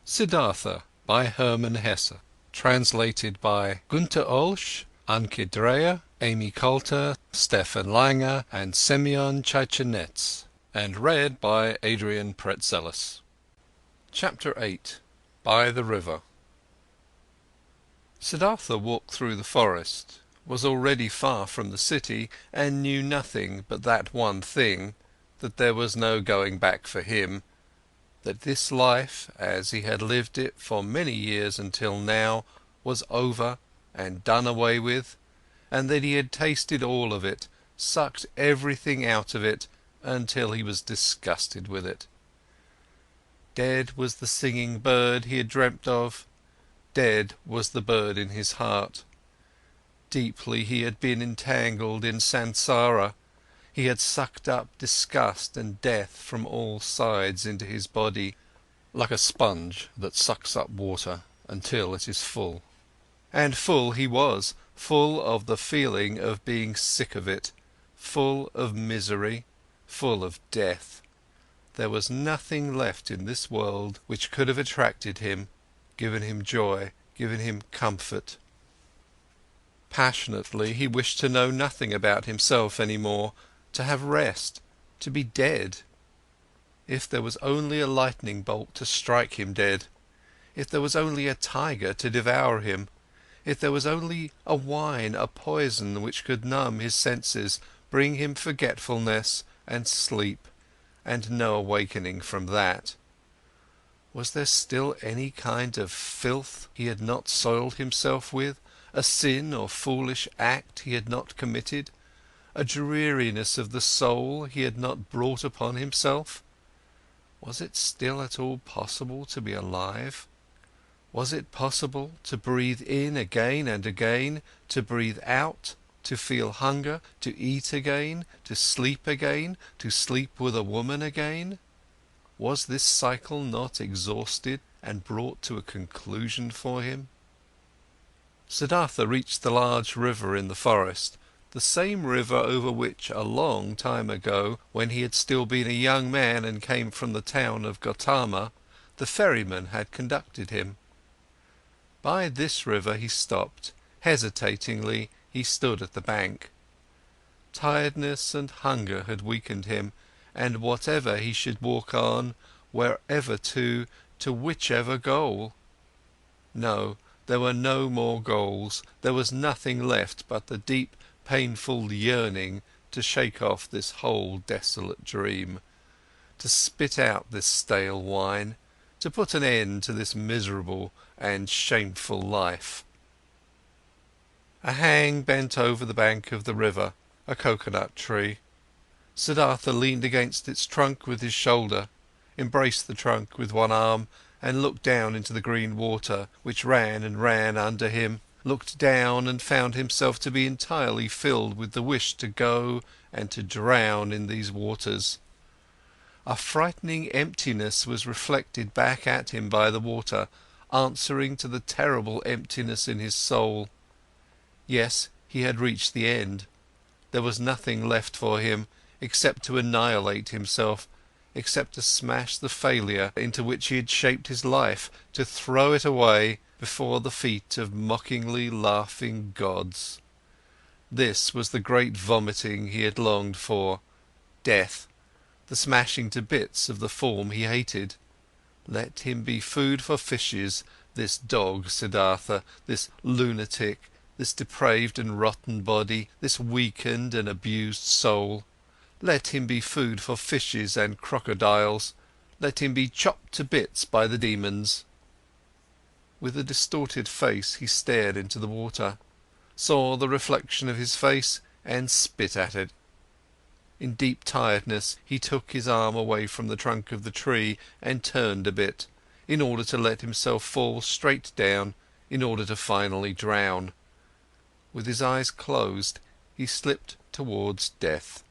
Siddhartha by Hermann Hesse. Translated by Günter Olsch, Anke Dreyer, Amy Coulter, Stefan Langer and Semyon Chichenets. And read by Adrian Pretzelis. Chapter 8. By the River. Siddhartha walked through the forest, was already far from the city, and knew nothing but that one thing, that there was no going back for him, that this life, as he had lived it for many years until now, was over and done away with, and that he had tasted all of it, sucked everything out of it, until he was disgusted with it. Dead was the singing bird he had dreamt of, dead was the bird in his heart. Deeply he had been entangled in samsara, he had sucked up disgust and death from all sides into his body, like a sponge that sucks up water until it is full. And full he was, full of the feeling of being sick of it, full of misery, full of death. There was nothing left in this world which could have attracted him, given him joy, given him comfort. Passionately he wished to know nothing about himself any more, to have rest, to be dead. If there was only a lightning bolt to strike him dead, if there was only a tiger to devour him, if there was only a wine, a poison which could numb his senses, bring him forgetfulness and sleep, and no awakening from that. Was there still any kind of filth he had not soiled himself with, a sin or foolish act he had not committed, a dreariness of the soul he had not brought upon himself? Was it still at all possible to be alive? Was it possible to breathe in again and again, to breathe out, to feel hunger, to eat again, to sleep again, to sleep with a woman again? Was this cycle not exhausted and brought to a conclusion for him? Siddhartha reached the large river in the forest, the same river over which a long time ago, when he had still been a young man and came from the town of Gautama, the ferryman had conducted him. By this river he stopped, hesitatingly he stood at the bank. Tiredness and hunger had weakened him, and whatever he should walk on, wherever to whichever goal? No, there were no more goals, there was nothing left but the deep, painful yearning to shake off this whole desolate dream, to spit out this stale wine, to put an end to this miserable and shameful life. A hang bent over the bank of the river, a coconut tree. Siddhartha leaned against its trunk with his shoulder, embraced the trunk with one arm, and looked down into the green water, which ran and ran under him, looked down and found himself to be entirely filled with the wish to go and to drown in these waters. A frightening emptiness was reflected back at him by the water, answering to the terrible emptiness in his soul. Yes, he had reached the end. There was nothing left for him, except to annihilate himself, except to smash the failure into which he had shaped his life, to throw it away before the feet of mockingly laughing gods. This was the great vomiting he had longed for, death, the smashing to bits of the form he hated. Let him be food for fishes, this dog Siddhartha, this lunatic, this depraved and rotten body, this weakened and abused soul. Let him be food for fishes and crocodiles, let him be chopped to bits by the demons. With a distorted face he stared into the water, saw the reflection of his face and spit at it. In deep tiredness he took his arm away from the trunk of the tree and turned a bit, in order to let himself fall straight down, in order to finally drown. With his eyes closed he slipped towards death.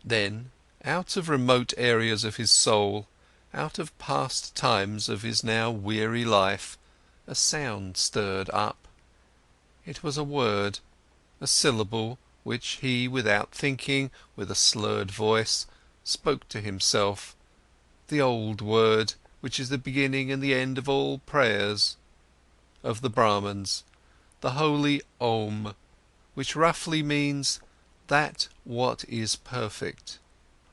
Then, out of remote areas of his soul, out of past times of his now weary life, a sound stirred up. It was a word, a syllable, which he, without thinking, with a slurred voice, spoke to himself, the old word, which is the beginning and the end of all prayers of the Brahmins, the holy Om, which roughly means that what is perfect,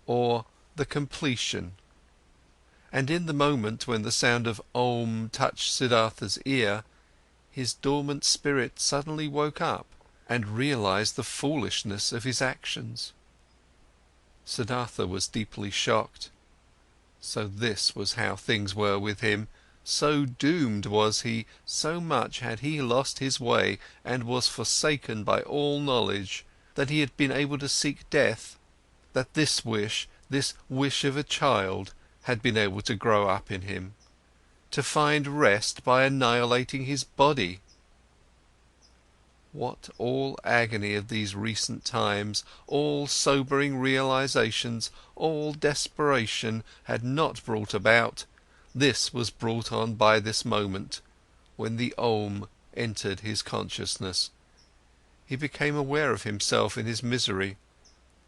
or the completion. And in the moment when the sound of Om touched Siddhartha's ear, his dormant spirit suddenly woke up and realized the foolishness of his actions. Siddhartha was deeply shocked. So this was how things were with him, so doomed was he, so much had he lost his way and was forsaken by all knowledge, that he had been able to seek death, that this wish of a child, had been able to grow up in him, to find rest by annihilating his body. What all agony of these recent times, all sobering realizations, all desperation had not brought about, this was brought on by this moment, when the Om entered his consciousness. He became aware of himself in his misery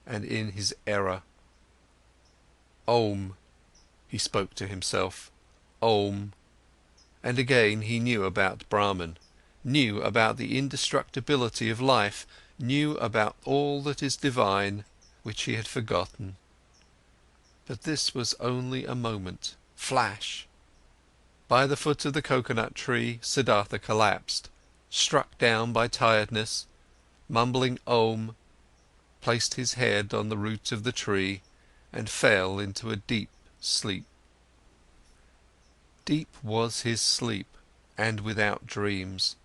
and in his error. Om, he spoke to himself, Om. And again he knew about Brahman, knew about the indestructibility of life, knew about all that is divine, which he had forgotten. But this was only a moment, flash. By the foot of the coconut tree, Siddhartha collapsed, struck down by tiredness, mumbling Om, placed his head on the root of the tree and fell into a deep sleep. Deep was his sleep, and without dreams.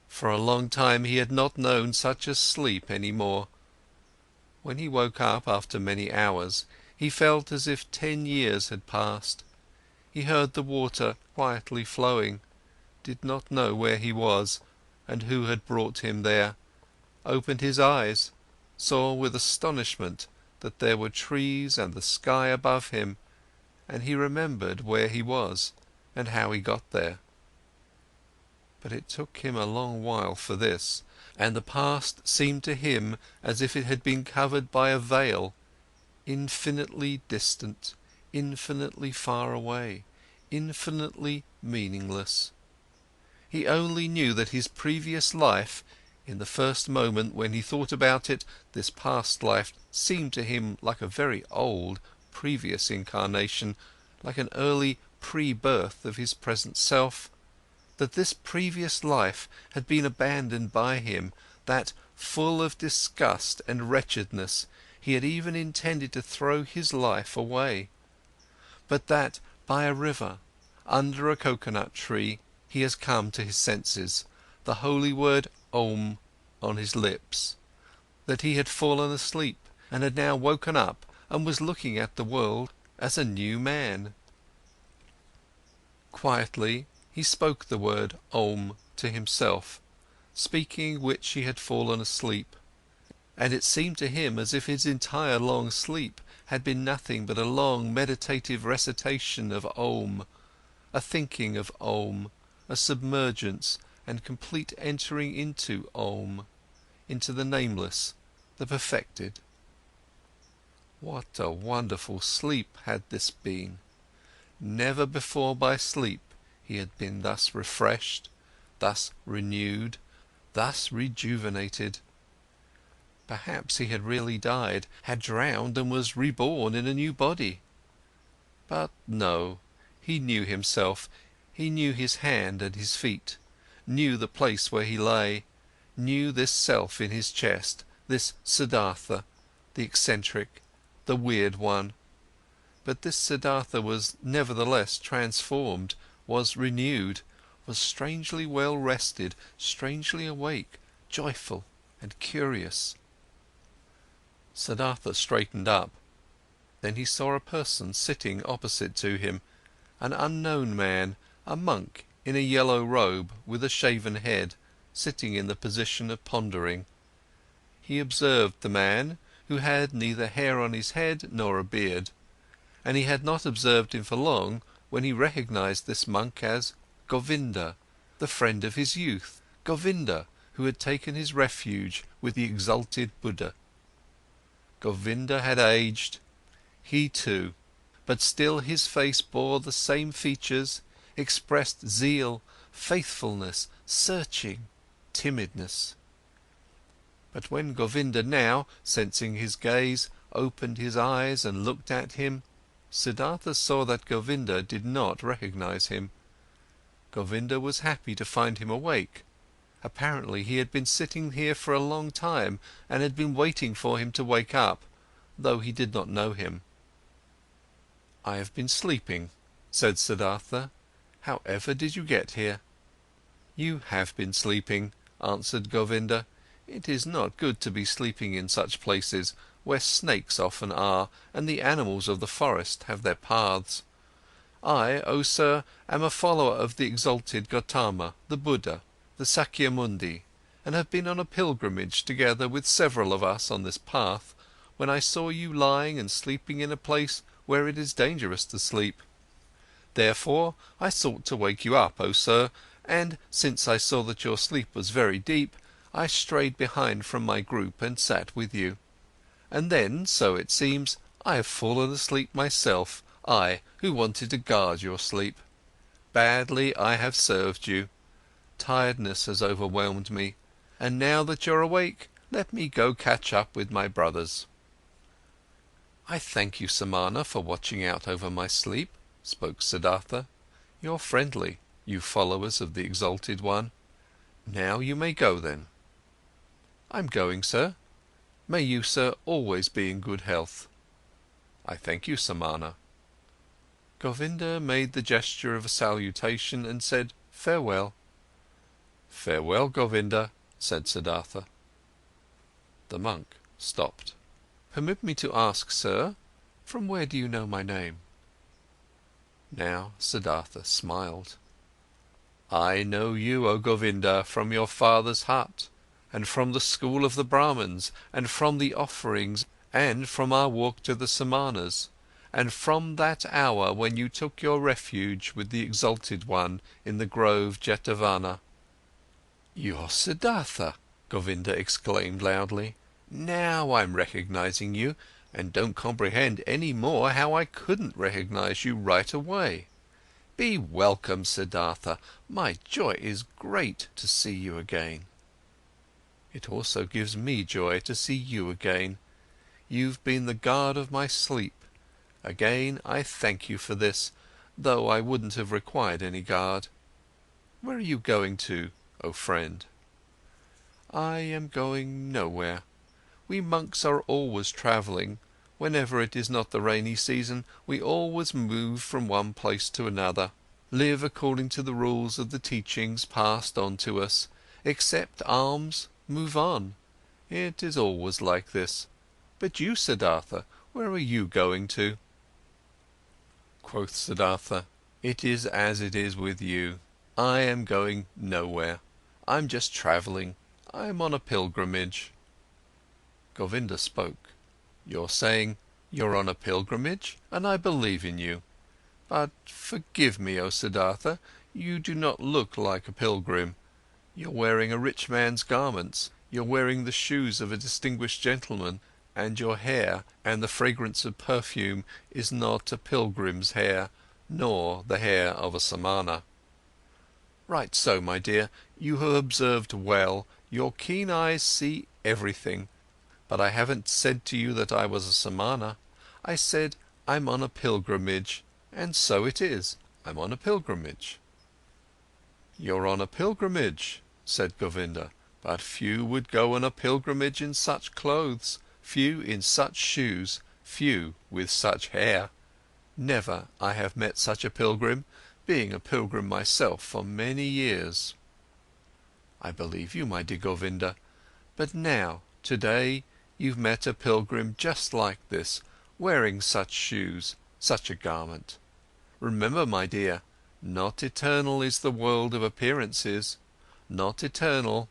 For a long time he had not known such a sleep any more. When he woke up after many hours, he felt as if 10 years had passed. He heard the water quietly flowing, did not know where he was and who had brought him there, opened his eyes, saw with astonishment that there were trees and the sky above him, and he remembered where he was and how he got there. But it took him a long while for this, and the past seemed to him as if it had been covered by a veil, infinitely distant, infinitely far away, infinitely meaningless. He only knew that his previous life, in the first moment when he thought about it, this past life seemed to him like a very old, previous incarnation, like an early pre-birth of his present self, that this previous life had been abandoned by him, that, full of disgust and wretchedness, he had even intended to throw his life away, but that, by a river, under a coconut tree, he has come to his senses, the holy word Om on his lips, that he had fallen asleep and had now woken up and was looking at the world as a new man. Quietly, he spoke the word Om to himself, speaking which he had fallen asleep, and it seemed to him as if his entire long sleep had been nothing but a long meditative recitation of Om, a thinking of Om, a submergence and complete entering into Om, into the nameless, the perfected. What a wonderful sleep had this been! Never before by sleep he had been thus refreshed, thus renewed, thus rejuvenated. Perhaps he had really died, had drowned and was reborn in a new body. But no, he knew himself, he knew his hand and his feet, knew the place where he lay, knew this self in his chest, this Siddhartha, the eccentric, the weird one. But this Siddhartha was nevertheless transformed, was renewed, was strangely well rested, strangely awake, joyful and curious. Siddhartha straightened up. Then he saw a person sitting opposite to him, an unknown man, a monk in a yellow robe with a shaven head, sitting in the position of pondering. He observed the man, who had neither hair on his head nor a beard, and he had not observed him for long when he recognized this monk as Govinda, the friend of his youth, Govinda, who had taken his refuge with the exalted Buddha. Govinda had aged, he too, but still his face bore the same features, expressed zeal, faithfulness, searching, timidness. But when Govinda now, sensing his gaze, opened his eyes and looked at him, Siddhartha saw that Govinda did not recognize him. Govinda was happy to find him awake. Apparently he had been sitting here for a long time and had been waiting for him to wake up, though he did not know him. "I have been sleeping," said Siddhartha. "However did you get here?" "You have been sleeping," answered Govinda. "It is not good to be sleeping in such places, where snakes often are, and the animals of the forest have their paths. I, O sir, am a follower of the exalted Gautama, the Buddha, the Sakyamundi, and have been on a pilgrimage together with several of us on this path, when I saw you lying and sleeping in a place where it is dangerous to sleep. Therefore I sought to wake you up, O sir, and, since I saw that your sleep was very deep, I strayed behind from my group and sat with you. And then, so it seems, I have fallen asleep myself, I, who wanted to guard your sleep. Badly I have served you. Tiredness has overwhelmed me, and now that you're awake, let me go catch up with my brothers." "I thank you, Samana, for watching out over my sleep," spoke Siddhartha. "You're friendly, you followers of the Exalted One. Now you may go then." "I'm going, sir. May you, sir, always be in good health." "I thank you, Samana." Govinda made the gesture of a salutation and said, "Farewell." "Farewell, Govinda," said Siddhartha. The monk stopped. "Permit me to ask, sir, from where do you know my name?" Now Siddhartha smiled. "I know you, O Govinda, from your father's hut, and from the school of the Brahmins, and from the offerings, and from our walk to the Samanas, and from that hour when you took your refuge with the Exalted One in the grove Jetavana." "You're Siddhartha!" Govinda exclaimed loudly. "Now I'm recognizing you, and don't comprehend any more how I couldn't recognize you right away. Be welcome, Siddhartha, my joy is great to see you again." "It also gives me joy to see you again. You've been the guard of my sleep. Again, I thank you for this, though I wouldn't have required any guard. Where are you going to, O friend?" "I am going nowhere. We monks are always travelling. Whenever it is not the rainy season, we always move from one place to another, live according to the rules of the teachings passed on to us, accept alms, move on. It is always like this. But you, Siddhartha, where are you going to?" Quoth Siddhartha, "It is as it is with you. I am going nowhere. I'm just travelling. I'm on a pilgrimage." Govinda spoke. "You're saying you're on a pilgrimage, and I believe in you. But forgive me, O Siddhartha, you do not look like a pilgrim. You're wearing a rich man's garments, you're wearing the shoes of a distinguished gentleman, and your hair and the fragrance of perfume is not a pilgrim's hair, nor the hair of a Samana." "Right so, my dear, you have observed well, your keen eyes see everything. But I haven't said to you that I was a Samana. I said, I'm on a pilgrimage, and so it is, I'm on a pilgrimage." "You're on a pilgrimage," said Govinda, "but few would go on a pilgrimage in such clothes, few in such shoes, few with such hair. Never I have met such a pilgrim, being a pilgrim myself for many years." "I believe you, my dear Govinda, but now, today, you've met a pilgrim just like this, wearing such shoes, such a garment. Remember, my dear, not eternal is the world of appearances, not eternal.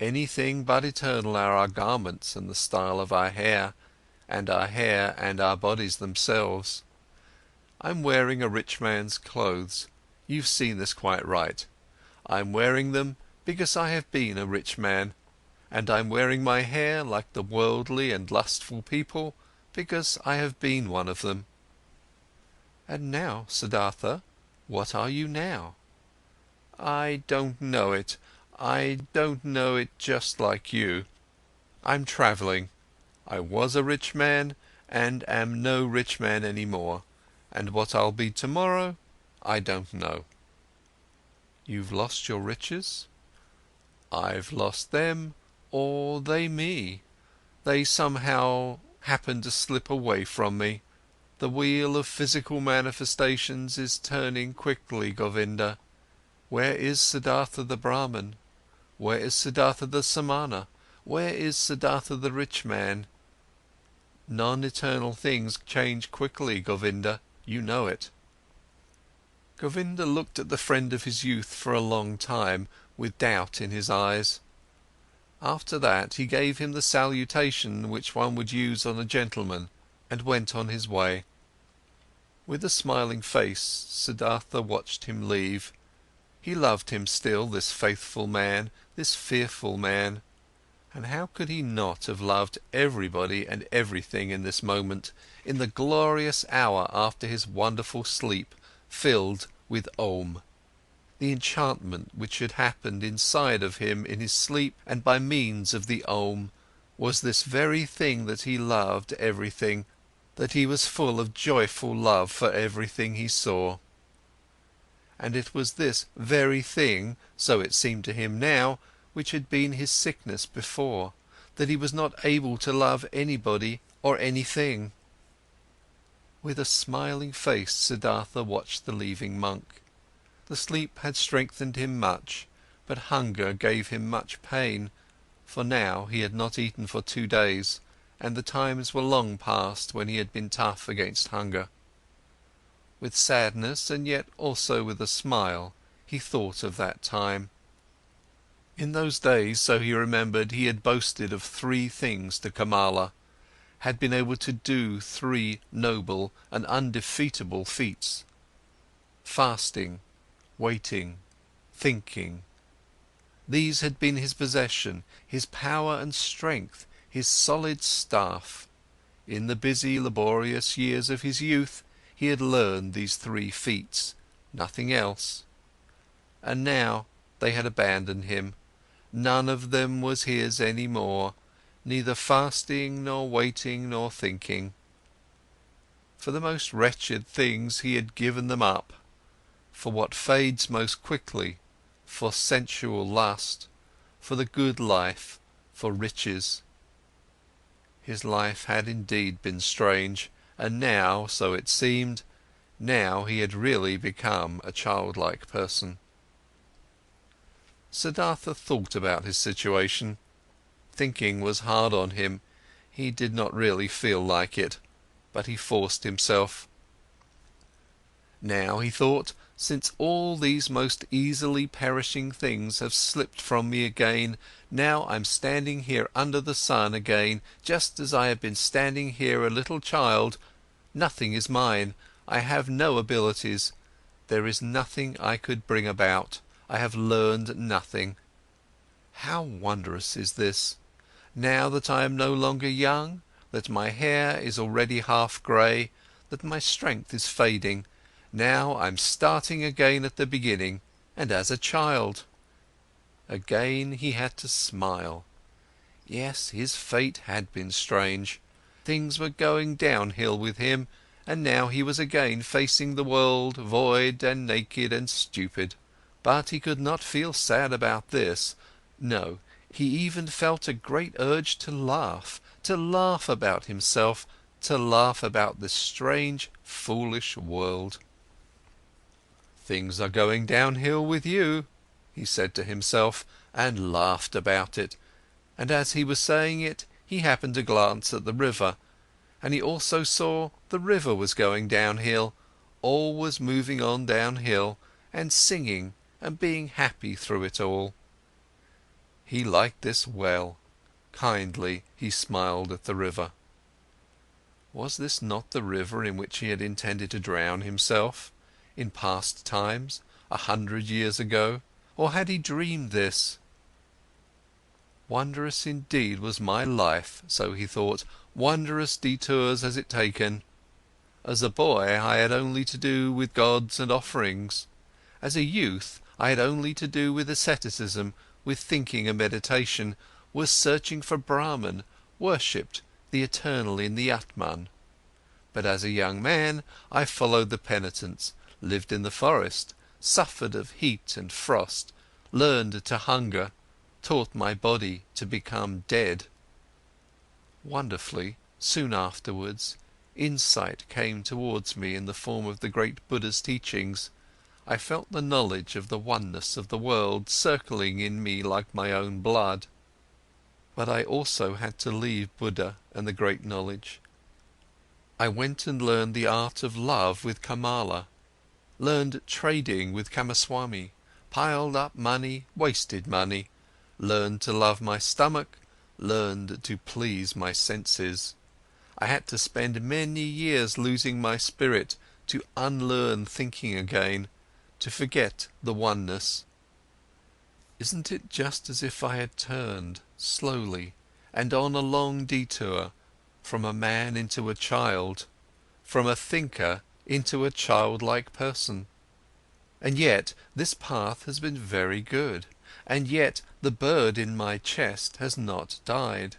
Anything but eternal are our garments and the style of our hair and our bodies themselves. I'm wearing a rich man's clothes, you've seen this quite right. I'm wearing them because I have been a rich man, and I'm wearing my hair like the worldly and lustful people because I have been one of them." And now, Siddhartha, what are you now? I don't know it. I don't know it just like you. I'm travelling. I was a rich man and am no rich man anymore. And what I'll be tomorrow, I don't know. You've lost your riches? I've lost them, or they me. They somehow happen to slip away from me. The wheel of physical manifestations is turning quickly, Govinda. Where is Siddhartha the Brahmin? Where is Siddhartha the Samana? Where is Siddhartha the rich man? Non-eternal things change quickly, Govinda, you know it. Govinda looked at the friend of his youth for a long time, with doubt in his eyes. After that, he gave him the salutation which one would use on a gentleman, and went on his way. With a smiling face, Siddhartha watched him leave. He loved him still, this faithful man, this fearful man. And how could he not have loved everybody and everything in this moment, in the glorious hour after his wonderful sleep, filled with Om? The enchantment which had happened inside of him in his sleep and by means of the Om, was this very thing that he loved everything, that he was full of joyful love for everything he saw. And it was this very thing, so it seemed to him now, which had been his sickness before, that he was not able to love anybody or anything. With a smiling face, Siddhartha watched the leaving monk. The sleep had strengthened him much, but hunger gave him much pain, for now he had not eaten for 2 days, and the times were long past when he had been tough against hunger. With sadness and yet also with a smile, he thought of that time. In those days, so he remembered, he had boasted of 3 things to Kamala, had been able to do 3 noble and undefeatable feats: fasting, waiting, thinking. These had been his possession, his power and strength, his solid staff. In the busy, laborious years of his youth, he had learned these 3 feats, nothing else. And now they had abandoned him. None of them was his any more, neither fasting, nor waiting, nor thinking. For the most wretched things he had given them up, for what fades most quickly, for sensual lust, for the good life, for riches. His life had indeed been strange, and now, so it seemed, now he had really become a childlike person. Siddhartha thought about his situation. Thinking was hard on him, he did not really feel like it, but he forced himself. Now, he thought, since all these most easily perishing things have slipped from me again, now I'm standing here under the sun again, just as I have been standing here a little child, nothing is mine, I have no abilities, there is nothing I could bring about, I have learned nothing. How wondrous is this! Now that I am no longer young, that my hair is already half grey, that my strength is fading, now I'm starting again at the beginning, and as a child. Again he had to smile. Yes, his fate had been strange. Things were going downhill with him, and now he was again facing the world, void and naked and stupid. But he could not feel sad about this. No, he even felt a great urge to laugh about himself, to laugh about this strange, foolish world. Things are going downhill with you, he said to himself, and laughed about it. And as he was saying it, he happened to glance at the river, and he also saw the river was going downhill, all was moving on downhill, and singing and being happy through it all. He liked this well. Kindly he smiled at the river. Was this not the river in which he had intended to drown himself, in past times, 100 years ago, or had he dreamed this? Wondrous indeed was my life, so he thought, wondrous detours has it taken. As a boy, I had only to do with gods and offerings. As a youth, I had only to do with asceticism, with thinking and meditation, was searching for Brahman, worshipped the eternal in the Atman. But as a young man, I followed the penitents, lived in the forest, suffered of heat and frost, learned to hunger, taught my body to become dead. Wonderfully, soon afterwards, insight came towards me in the form of the great Buddha's teachings. I felt the knowledge of the oneness of the world circling in me like my own blood. But I also had to leave Buddha and the great knowledge. I went and learned the art of love with Kamala, learned trading with Kamaswami, piled up money, wasted money, learned to love my stomach, learned to please my senses. I had to spend many years losing my spirit, to unlearn thinking again, to forget the oneness. Isn't it just as if I had turned, slowly, and on a long detour, from a man into a child, from a thinker into a childlike person? And yet this path has been very good, and yet the bird in my chest has not died.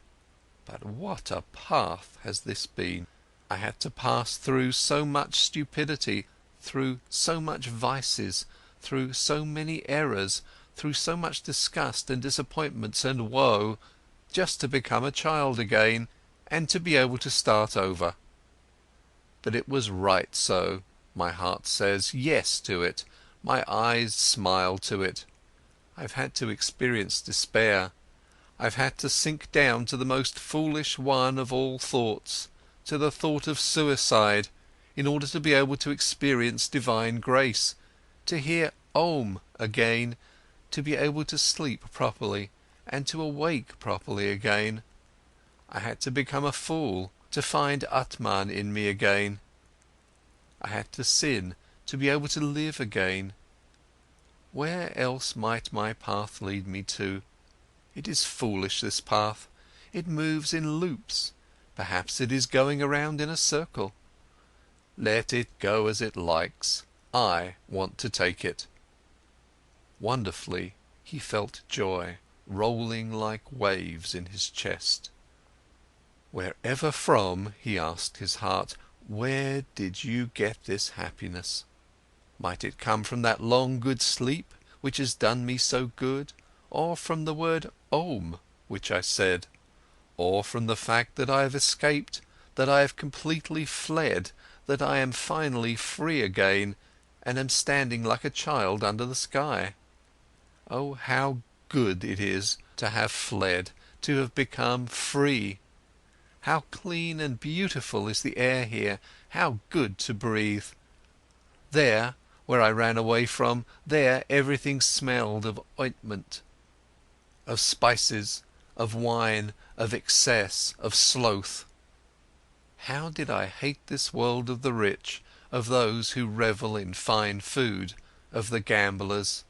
But what a path has this been! I had to pass through so much stupidity, through so much vices, through so many errors, through so much disgust and disappointments and woe, just to become a child again, and to be able to start over. But it was right so, my heart says yes to it, my eyes smile to it. I've had to experience despair, I've had to sink down to the most foolish one of all thoughts, to the thought of suicide, in order to be able to experience divine grace, to hear Om again, to be able to sleep properly, and to awake properly again. I had to become a fool, to find Atman in me again. I had to sin, to be able to live again. Where else might my path lead me to? It is foolish, this path. It moves in loops. Perhaps it is going around in a circle. Let it go as it likes. I want to take it. Wonderfully, he felt joy rolling like waves in his chest. Wherever from, he asked his heart, where did you get this happiness? Might it come from that long good sleep, which has done me so good, or from the word Om, which I said, or from the fact that I have escaped, that I have completely fled, that I am finally free again, and am standing like a child under the sky? Oh, how good it is to have fled, to have become free! How clean and beautiful is the air here, how good to breathe! There, where I ran away from, there everything smelled of ointment, of spices, of wine, of excess, of sloth. How did I hate this world of the rich, of those who revel in fine food, of the gamblers!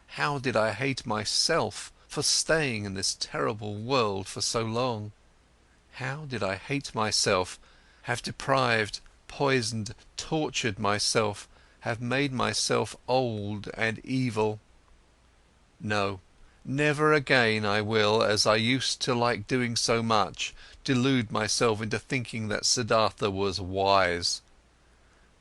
How did I hate myself for staying in this terrible world for so long! How did I hate myself, have deprived, poisoned, tortured myself, have made myself old and evil! No, never again I will, as I used to like doing so much, delude myself into thinking that Siddhartha was wise.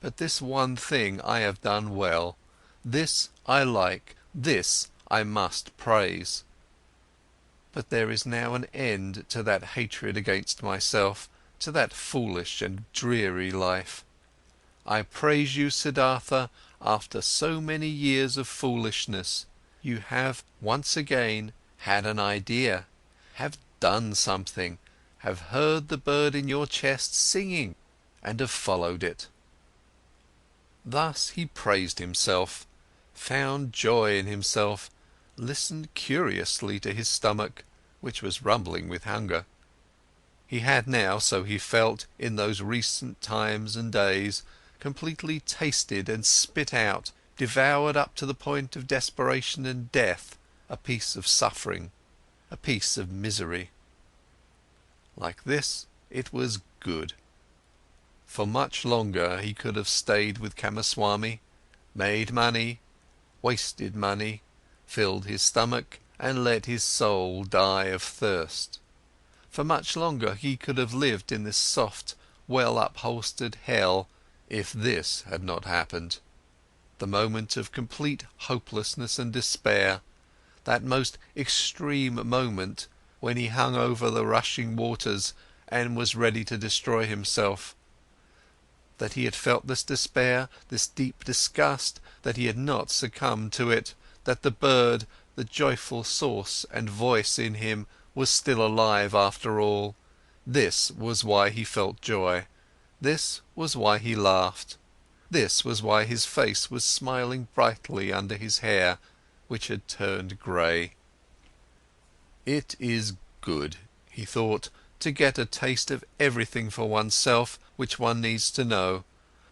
But this one thing I have done well, this I like, this I must praise. But there is now an end to that hatred against myself, to that foolish and dreary life. I praise you, Siddhartha, after so many years of foolishness, you have once again had an idea, have done something, have heard the bird in your chest singing, and have followed it. Thus he praised himself, found joy in himself, listened curiously to his stomach, which was rumbling with hunger. He had now, so he felt, in those recent times and days, completely tasted and spit out, devoured up to the point of desperation and death, a piece of suffering, a piece of misery. Like this, it was good. For much longer he could have stayed with Kamaswami, made money, wasted money, filled his stomach and let his soul die of thirst. For much longer he could have lived in this soft, well-upholstered hell, if this had not happened. The moment of complete hopelessness and despair, that most extreme moment when he hung over the rushing waters and was ready to destroy himself, that he had felt this despair, this deep disgust, that he had not succumbed to it, that the bird, the joyful source and voice in him was still alive after all. This was why he felt joy. This was why he laughed. This was why his face was smiling brightly under his hair, which had turned grey. It is good, he thought, to get a taste of everything for oneself which one needs to know.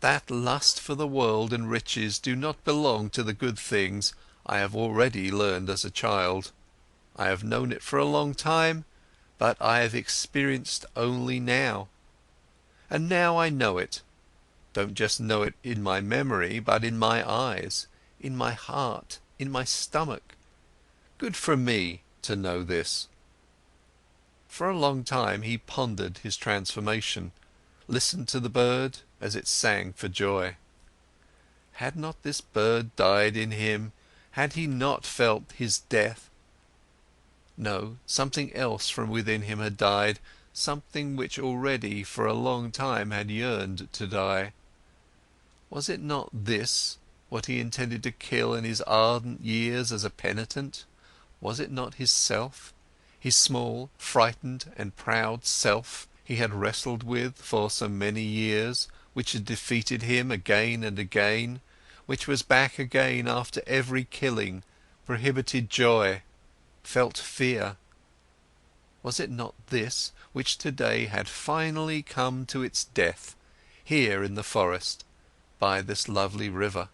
That lust for the world and riches do not belong to the good things I have already learned as a child. I have known it for a long time, but I have experienced only now. And now I know it. Don't just know it in my memory, but in my eyes, in my heart, in my stomach. Good for me to know this. For a long time he pondered his transformation, listened to the bird as it sang for joy. Had not this bird died in him? Had he not felt his death? No, something else from within him had died, something which already for a long time had yearned to die. Was it not this, what he intended to kill in his ardent years as a penitent? Was it not his self, his small, frightened and proud self he had wrestled with for so many years, which had defeated him again and again, which was back again after every killing, prohibited joy, felt fear? Was it not this, which today had finally come to its death, here in the forest, by this lovely river?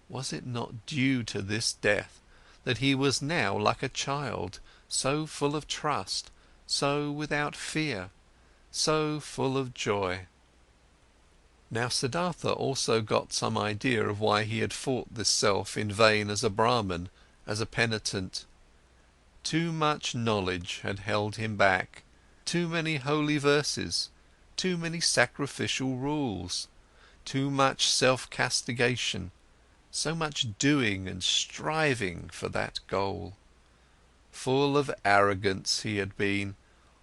Was it not due to this death that he was now like a child, so full of trust, so without fear, so full of joy? Now Siddhartha also got some idea of why he had fought this self in vain as a Brahmin, as a penitent. Too much knowledge had held him back, too many holy verses, too many sacrificial rules, too much self-castigation, so much doing and striving for that goal. Full of arrogance he had been,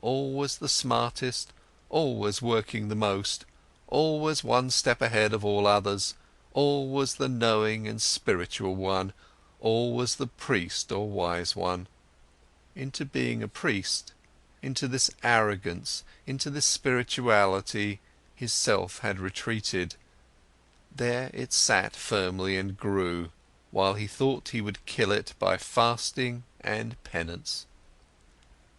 always the smartest, always working the most, always one step ahead of all others, always the knowing and spiritual one, always the priest or wise one. Into being a priest, into this arrogance, into this spirituality, his self had retreated. There it sat firmly and grew, while he thought he would kill it by fasting and penance.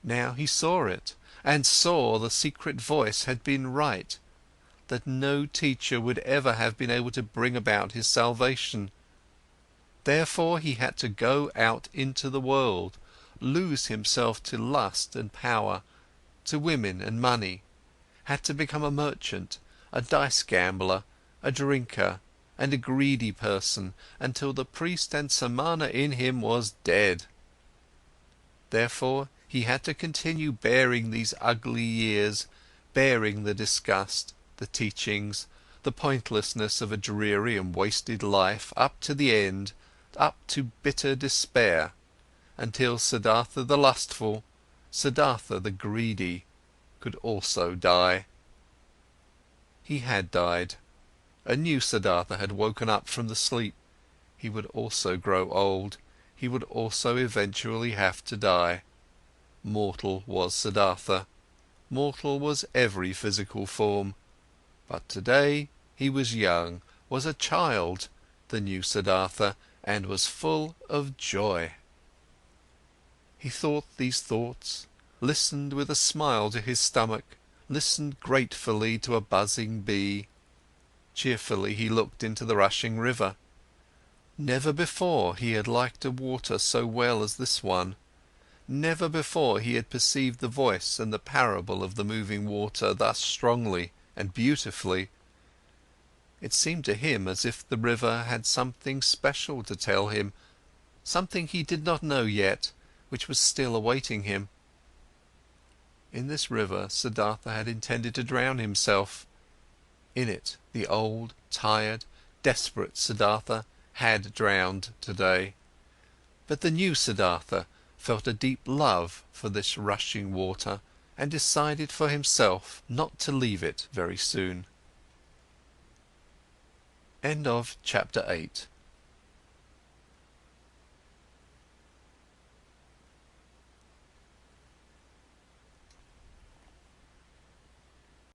Now he saw it, and saw the secret voice had been right, that no teacher would ever have been able to bring about his salvation. Therefore he had to go out into the world, lose himself to lust and power, to women and money, had to become a merchant, a dice gambler, a drinker and a greedy person, until the priest and samana in him was dead. Therefore he had to continue bearing these ugly years, bearing the disgust, the teachings, the pointlessness of a dreary and wasted life up to the end, up to bitter despair, until Siddhartha the lustful, Siddhartha the greedy, could also die. He had died. A new Siddhartha had woken up from the sleep. He would also grow old. He would also eventually have to die. Mortal was Siddhartha. Mortal was every physical form. But today he was young, was a child, the new Siddhartha, and was full of joy. He thought these thoughts, listened with a smile to his stomach, listened gratefully to a buzzing bee. Cheerfully he looked into the rushing river. Never before he had liked a water so well as this one. Never before he had perceived the voice and the parable of the moving water thus strongly. and beautifully. It seemed to him as if the river had something special to tell him, something he did not know yet, which was still awaiting him. In this river, Siddhartha had intended to drown himself. In it, the old, tired, desperate Siddhartha had drowned today. But the new Siddhartha felt a deep love for this rushing water and decided for himself not to leave it very soon. End of chapter 8.